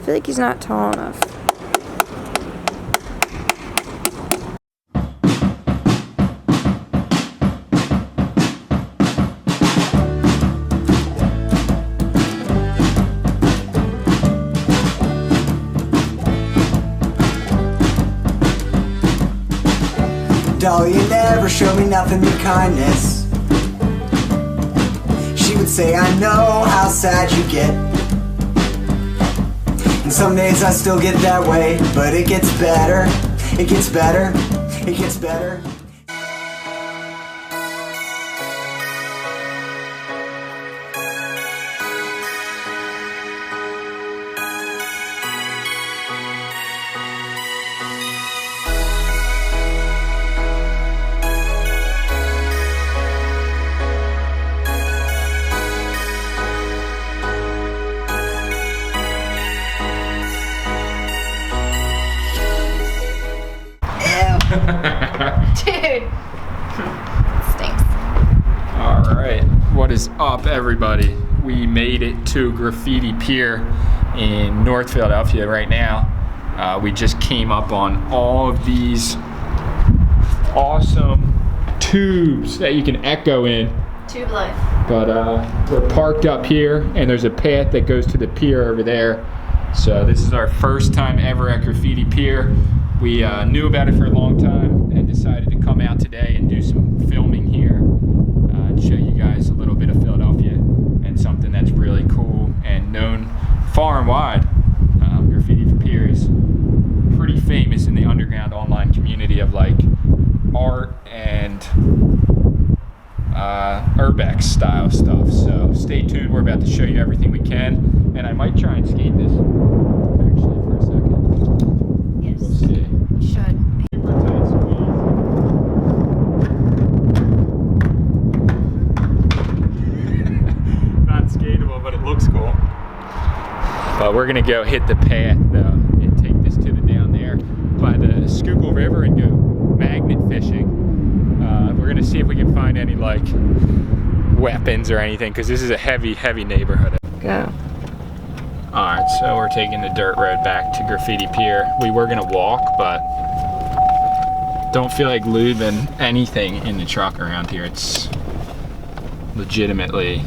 feel like he's not tall enough. Doll, you never show me nothing but kindness. She would say, I know how sad you get. And some days I still get that way, but it gets better, it gets better, it gets better. Dude, stinks. All right, what is up, everybody? We made it to Graffiti Pier in North Philadelphia right now. We just came up on all of these awesome tubes that you can echo in. Tube life. But we're parked up here, and there's a path that goes to the pier over there. So this is our first time ever at Graffiti Pier. We knew about it for a long time and decided to come out today and do some filming here and show you guys a little bit of Philadelphia and something that's really cool and known far and wide. Graffiti Pier is pretty famous in the underground online community of like art and urbex style stuff. So stay tuned, we're about to show you everything we can, and I might try and skate this actually for a second. Yes. We'll see. You should. Super tight squeeze. Not skatable, but it looks cool. But we're gonna go hit the path though and take this to the down there by the Schuylkill River and go magnet fishing. We're gonna see if we can find any like weapons or anything, because this is a heavy neighborhood. Go. Alright, so we're taking the dirt road back to Graffiti Pier. We were gonna walk, but don't feel like lubing anything in the truck around here. It's legitimately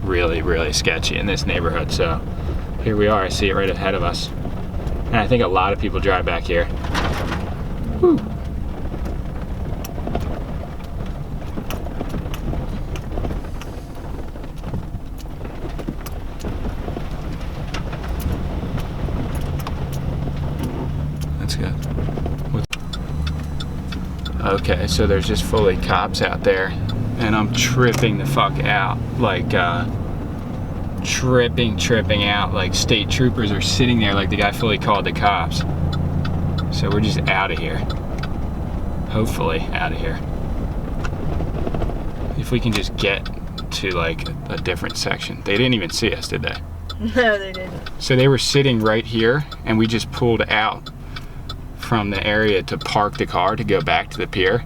really sketchy in this neighborhood. So here we are, I see it right ahead of us. And I think a lot of people drive back here. Woo. That's good. Okay, so there's just fully cops out there, and I'm tripping the fuck out. Like, tripping out. Like, state troopers are sitting there like the guy fully called the cops. So we're just out of here. Hopefully out of here. If we can just get to like a different section. They didn't even see us, did they? No, they didn't. So they were sitting right here, and we just pulled out from the area to park the car to go back to the pier.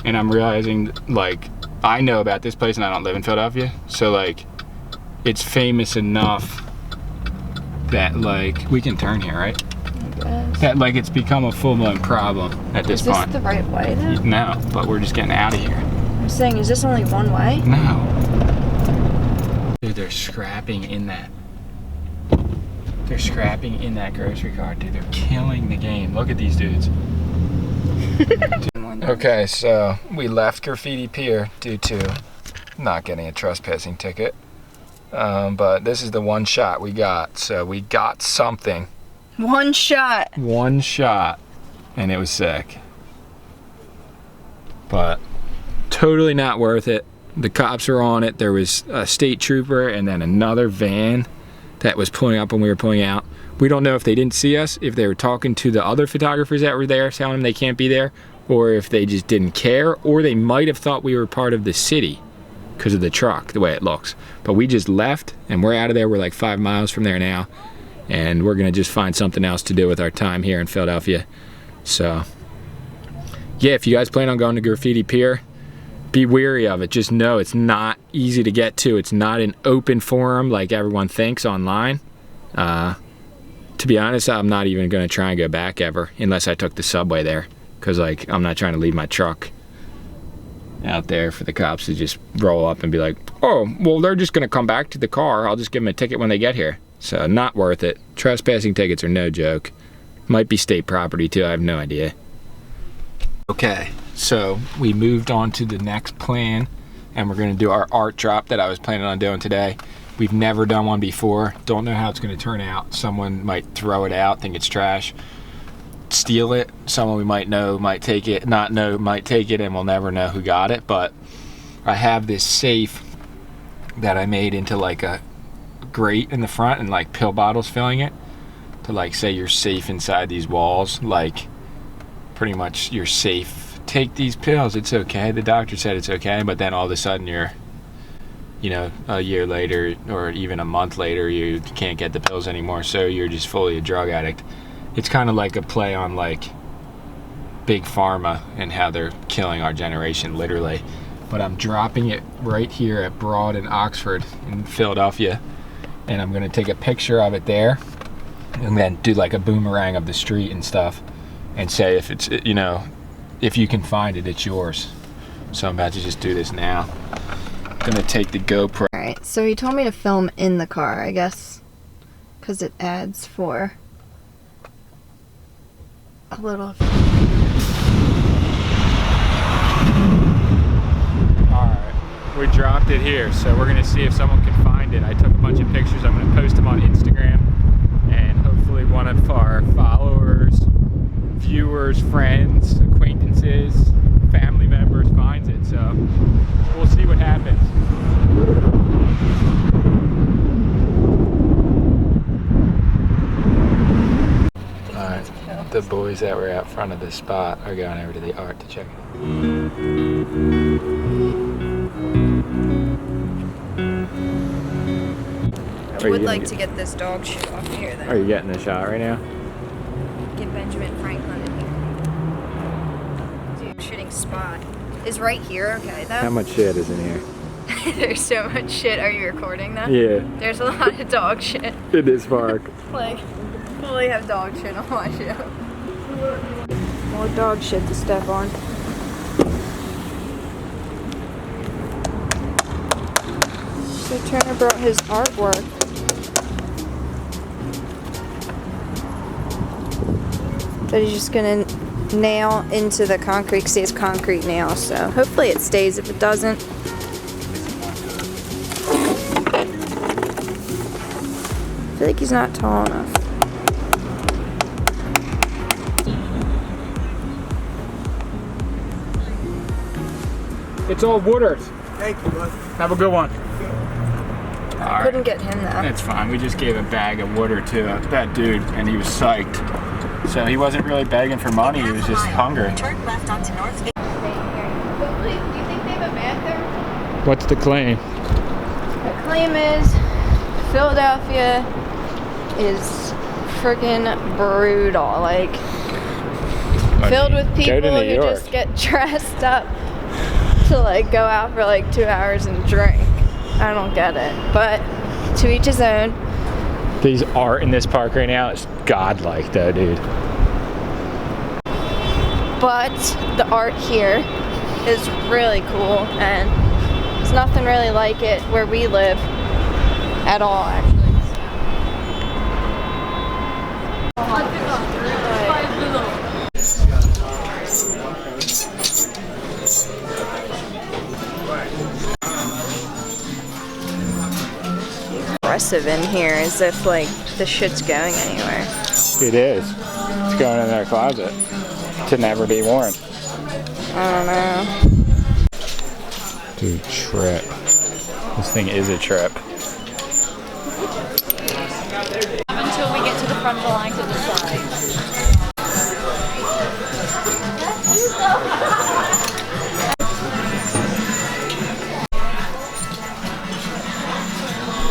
And I'm realizing, like, I know about this place and I don't live in Philadelphia, so like it's famous enough that like we can turn here, right? I guess. That like it's become a full-blown problem at this point. Is this the right way though? No, but we're just getting out of here. I'm saying, is this only one way? No. Dude, they're scrapping in that. They're scrapping in that grocery cart, dude. They're killing the game. Look at these dudes. Okay, so we left Graffiti Pier due to not getting a trespassing ticket. But this is the one shot we got. So we got something. One shot. One shot. And it was sick. But totally not worth it. The cops were on it. There was a state trooper and then another van that was pulling up when we were pulling out. We don't know if they didn't see us, if they were talking to the other photographers that were there telling them they can't be there, or if they just didn't care, or they might have thought we were part of the city because of the truck, the way it looks. But we just left and we're out of there. We're like 5 miles from there now, and we're gonna just find something else to do with our time here in Philadelphia. So yeah, if you guys plan on going to Graffiti Pier, be wary of it. Just know it's not easy to get to. It's not an open forum like everyone thinks online. to be honest, I'm not even gonna try and go back ever unless I took the subway there, because like I'm not trying to leave my truck out there for the cops to just roll up and be like, oh, well, they're just gonna come back to the car. I'll just give them a ticket when they get here. So not worth it. Trespassing tickets are no joke. Might be state property too, I have no idea. Okay, so we moved on to the next plan, and we're gonna do our art drop that I was planning on doing today. We've never done one before. Don't know how it's gonna turn out. Someone might throw it out, think it's trash, steal it. Someone we might know might take it, not know might take it, and we'll never know who got it. But I have this safe that I made into like a grate in the front and like pill bottles filling it to like say you're safe inside these walls. Like pretty much you're safe. Take these pills, it's okay. The doctor said it's okay, but then all of a sudden you're, you know, a year later or even a month later, you can't get the pills anymore, so you're just fully a drug addict. It's kind of like a play on like big pharma and how they're killing our generation, literally. But I'm dropping it right here at Broad in Oxford in Philadelphia, and I'm gonna take a picture of it there and then do like a boomerang of the street and stuff and say if it's, you know, if you can find it, it's yours. So I'm about to just do this now. I'm gonna take the GoPro. Alright, so he told me to film in the car, I guess, because it adds for a little. Alright, we dropped it here, so we're gonna see if someone can find it. I took a bunch of pictures, I'm gonna post them on Instagram, and hopefully one of our followers, viewers, friends, acquaintances, family members finds it. So we'll see what happens. Alright, the boys that were out front of the spot are going over to the art to check it. I would like to get this dog shit off of here, though. Are you getting the shot right now? Get Benjamin Franklin in here. Dude, shooting spot is right here, okay, though? How much shit is in here? There's so much shit. Are you recording that? Yeah. There's a lot of dog shit. It is Mark. Like, fully have dog shit on my show. More dog shit to step on. So Turner brought his artwork. That he's just gonna nail into the concrete because he has concrete nails. So hopefully it stays. If it doesn't, I feel like he's not tall enough. It's all Woodard. Thank you, bud. Have a good one. Alright. Couldn't get him though. That's fine. We just gave a bag of Woodard to that dude, and he was psyched. So he wasn't really begging for money, he was just hungry. Turn left onto North. Do you think they have a bath there? What's the claim? The claim is Philadelphia is freaking brutal. Like, filled with people who just get dressed up to like go out for like 2 hours and drink. I don't get it, but to each his own. These art in this park right now is godlike though, dude. But the art here is really cool, and there's nothing really like it where we live at all, actually. Aggressive in here, as if like the shit's going anywhere. It is. It's going in their closet to never be worn. I don't know. Dude, trip. This thing is a trip. Until we get to the front of the line to the side.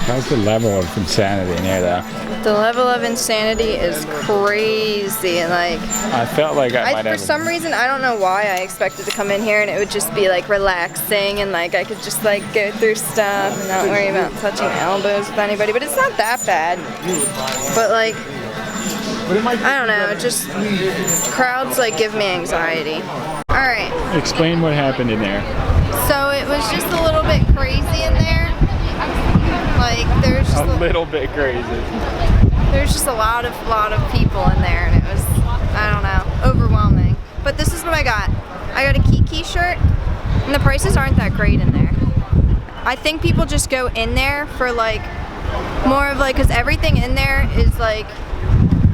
How's the level of insanity in here though? The level of insanity is crazy. Like, I felt like I might for have. some reason, I don't know why I expected to come in here and it would just be like relaxing and like I could just like go through stuff and not worry about touching elbows with anybody. But it's not that bad. But like, I don't know, just crowds like give me anxiety. Alright. Explain what happened in there. So it was just a little bit crazy in there. Like there's just a little bit crazy. There's just a lot of people in there, and it was, I don't know, overwhelming. But this is what I got. I got a Kiki shirt, and the prices aren't that great in there. I think people just go in there for like more of like, because everything in there is like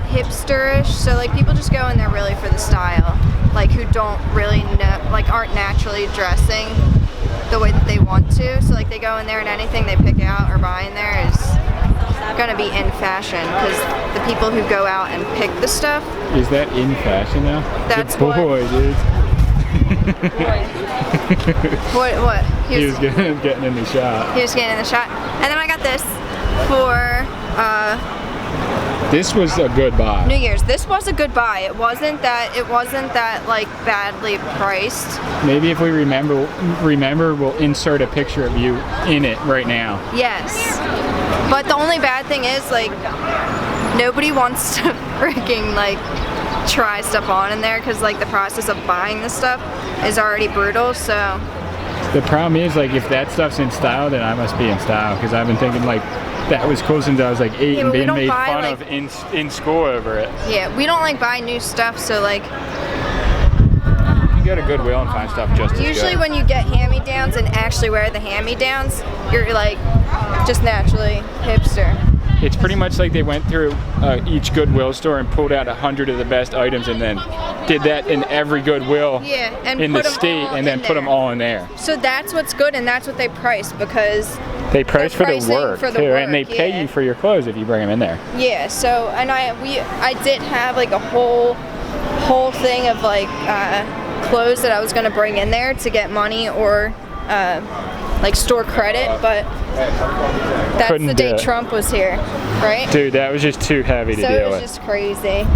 hipsterish, so like people just go in there really for the style, like who don't really know, like aren't naturally dressing the way that they want to, so like they go in there and anything they pick out or buy in there is gonna be in fashion, because the people who go out and pick the stuff. Is that in fashion now? That's good boy, what, dude. what? He was getting in the shot. He was getting in the shot. And then I got this for this was a good buy. New Year's. This was a good buy. It wasn't that like badly priced. Maybe if we remember we'll insert a picture of you in it right now. Yes. But the only bad thing is like nobody wants to freaking like try stuff on in there, because like the process of buying the stuff is already brutal, so. The problem is like if that stuff's in style, then I must be in style, because I've been thinking like that was cool since I was like 8 and being made fun of in school over it. Yeah, we don't like buy new stuff, so like you go to Goodwill and find stuff just as good. Usually when you get hand-me-downs and actually wear the hand-me-downs, you're like just naturally hipster. It's pretty much like they went through each Goodwill store and pulled out 100 of the best items and then did that in every Goodwill in the state and then put them all in there. So that's what's good, and that's what they price, because they price for the work too, and they pay you for your clothes if you bring them in there. Yeah. So, and I did have like a whole thing of like clothes that I was gonna bring in there to get money or like store credit, but that's the day Trump was here, right? Dude, that was just too heavy to deal with. So it was just crazy.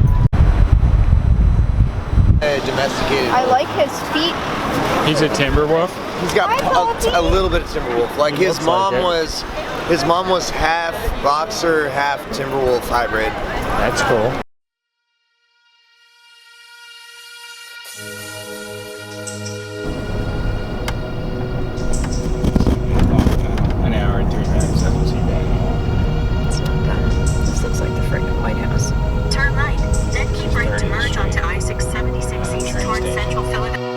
Domesticated. I like his feet. He's a timber wolf. He's got a little bit of timber wolf. Like his mom was half boxer, half timber wolf hybrid. That's cool. An hour and 3 minutes. That was bad. It's not bad. This looks like the freaking White House. Turn right, then keep right to merge onto I-676 east towards Central Philadelphia.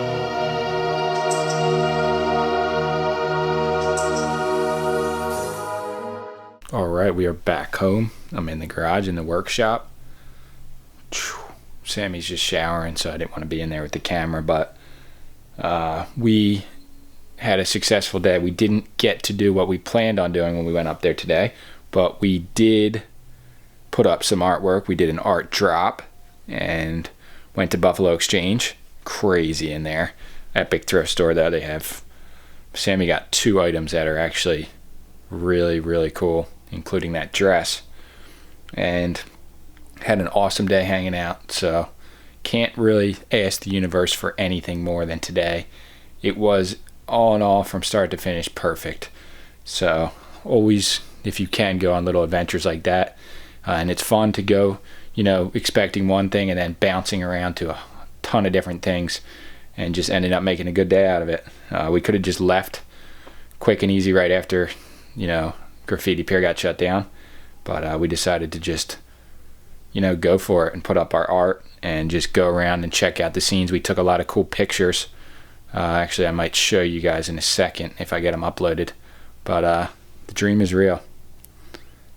All right, we are back home. I'm in the garage in the workshop. Sammy's just showering, so I didn't want to be in there with the camera, but we had a successful day. We didn't get to do what we planned on doing when we went up there today, but we did put up some artwork. We did an art drop and went to Buffalo Exchange. Crazy in there. Epic thrift store though. They have, Sammy got 2 items that are actually really, really cool, including that dress, and had an awesome day hanging out. So can't really ask the universe for anything more than today. It was all in all, from start to finish, perfect. So always, if you can, go on little adventures like that, and it's fun to go, expecting one thing and then bouncing around to a ton of different things and just ended up making a good day out of it. We could have just left quick and easy right after Graffiti Pier got shut down, but we decided to just go for it and put up our art and just go around and check out the scenes. We took a lot of cool pictures. Actually, I might show you guys in a second if I get them uploaded, but the dream is real,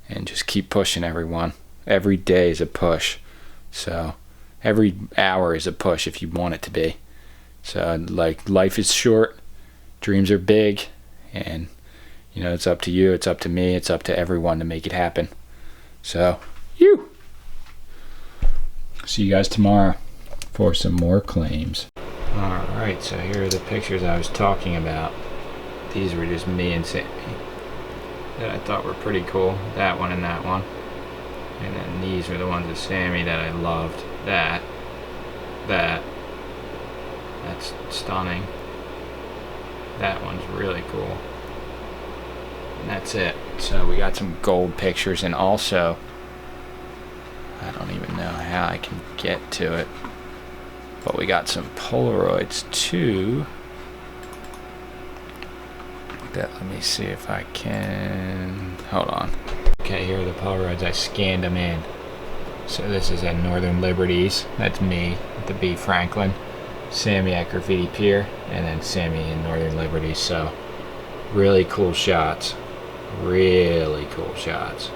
and just keep pushing, everyone. Every day is a push, so every hour is a push if you want it to be. So like, life is short, dreams are big, and it's up to you, it's up to me, it's up to everyone to make it happen. So see you guys tomorrow for some more claims. Alright, so here are the pictures I was talking about. These were just me and Sammy that I thought were pretty cool. That one and that one. And then these were the ones of Sammy that I loved. That's stunning. That one's really cool. And that's it. So we got some gold pictures, and also, I don't even know, I how I can get to it. But we got some Polaroids too. Let me see if I can. Hold on. Okay, here are the Polaroids. I scanned them in. So this is at Northern Liberties. That's me at the B. Franklin. Sammy at Graffiti Pier, and then Sammy in Northern Liberties. So really cool shots. Really cool shots.